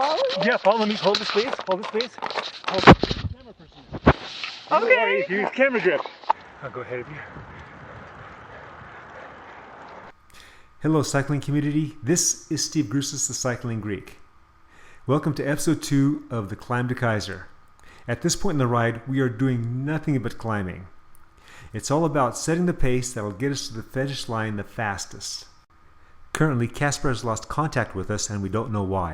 follow you? Yeah, follow me. Hold this, please. Hold this, please. Hold this. Camera person. Okay. Use camera grip. I'll go ahead of you. Hello cycling community, this is Steve Grusis, the Cycling Greek. Welcome to episode 2 of the Climb to Kaiser. At this point in the ride, we are doing nothing but climbing. It's all about setting the pace that will get us to the finish line the fastest. Currently, Kaiser has lost contact with us and we don't know why.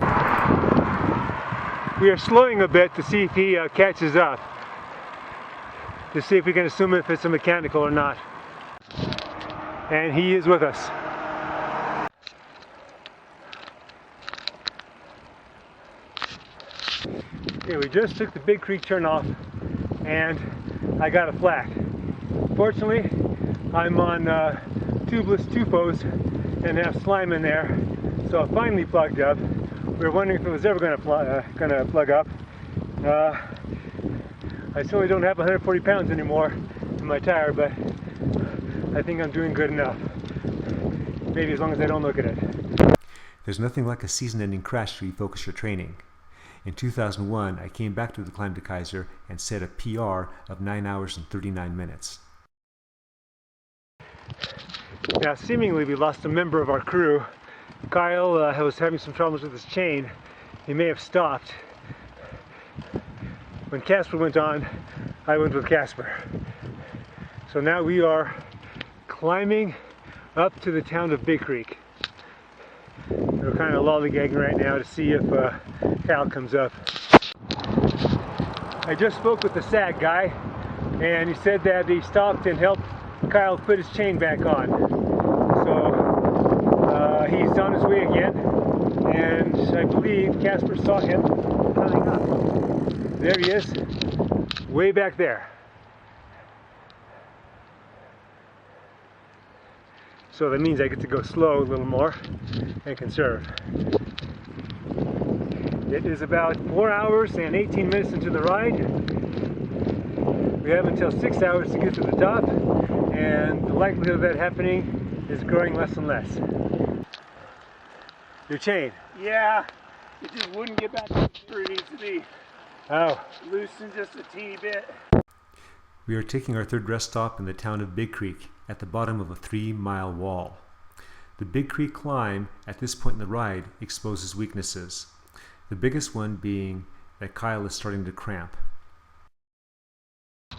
We are slowing a bit to see if he catches up. To see if we can assume if it's a mechanical or not. And he is with us. Okay, we just took the Big Creek turnoff and I got a flat. Fortunately, I'm on tubeless tupos and have slime in there, so it finally plugged up. We were wondering if it was ever going to plug up. I certainly don't have 140 pounds anymore in my tire, but I think I'm doing good enough. Maybe as long as I don't look at it. There's nothing like a season-ending crash to refocus your training. In 2001, I came back to the Climb to Kaiser and set a PR of 9 hours and 39 minutes. Now, seemingly we lost a member of our crew. Kyle was having some problems with his chain. He may have stopped. When Casper went on, I went with Casper. So now we are climbing up to the town of Big Creek. We're kind of lollygagging right now to see if Cal comes up. I just spoke with the SAG guy, and he said that he stopped and helped Kyle put his chain back on. So he's on his way again, and I believe Casper saw him coming up. There he is, way back there. So that means I get to go slow a little more and conserve. It is about 4 hours and 18 minutes into the ride. We have until 6 hours to get to the top, and the likelihood of that happening is growing less and less. Your chain? Yeah, it just wouldn't get back to where it needs to be. Oh. Loosened just a teeny bit. We are taking our third rest stop in the town of Big Creek at the bottom of a 3-mile wall. The Big Creek climb at this point in the ride exposes weaknesses. The biggest one being that Kyle is starting to cramp.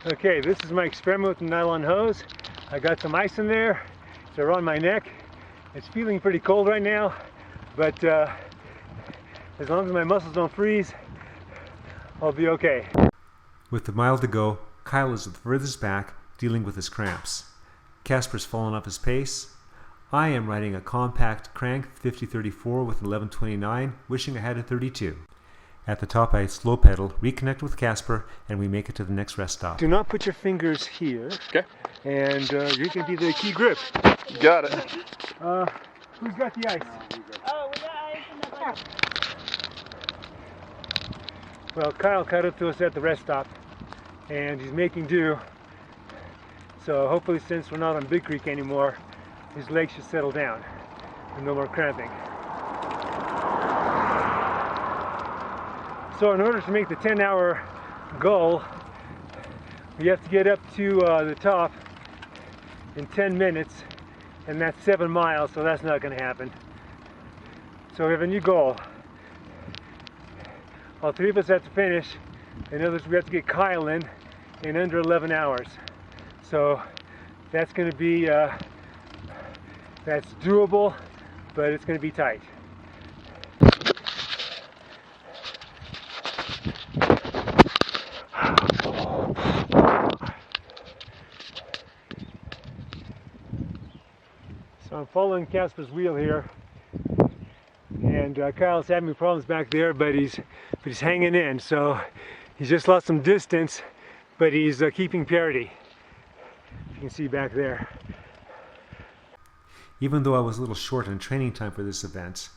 Okay, this is my experiment with the nylon hose. I got some ice in there. It's around my neck. It's feeling pretty cold right now, but as long as my muscles don't freeze, I'll be okay. With the mile to go, Kyle is the furthest back, dealing with his cramps. Casper's fallen off his pace. I am riding a compact crank 5034 with 1129, wishing I had a 32. At the top I slow pedal, reconnect with Casper, and we make it to the next rest stop. Do not put your fingers here. Okay. And you can be the key grip. Got it. Who's got the ice? Oh, we got ice in the back. Well, Kyle caught up to us at the rest stop, and he's making do. So hopefully, since we're not on Big Creek anymore, his legs should settle down and no more cramping. So in order to make the 10-hour goal, we have to get up to the top in 10 minutes, and that's 7 miles, so that's not going to happen. So we have a new goal. All 3 of us have to finish. In other words, we have to get Kyle in under 11 hours. So that's going to be, that's doable, but it's going to be tight. So I'm following Casper's wheel here, and Kyle's having problems back there, but he's hanging in. So he's just lost some distance, but he's keeping parity. You can see back there. Even though I was a little short on training time for this event,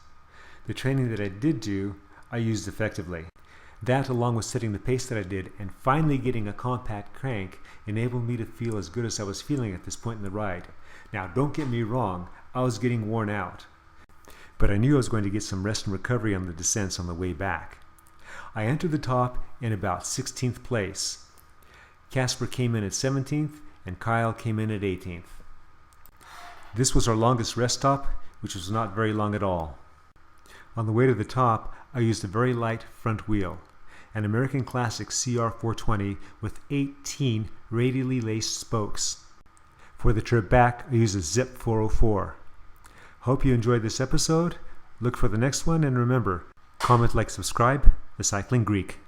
the training that I did do, I used effectively. That, along with setting the pace that I did and finally getting a compact crank, enabled me to feel as good as I was feeling at this point in the ride. Now, don't get me wrong, I was getting worn out. but I knew I was going to get some rest and recovery on the descents on the way back. I entered the top in about 16th place. Casper came in at 17th, and Kyle came in at 18th. This was our longest rest stop, which was not very long at all. On the way to the top, I used a very light front wheel, an American Classic CR420 with 18 radially laced spokes. For the trip back, I used a Zip 404. Hope you enjoyed this episode. Look for the next one, and remember, comment, like, subscribe, The Cycling Greek.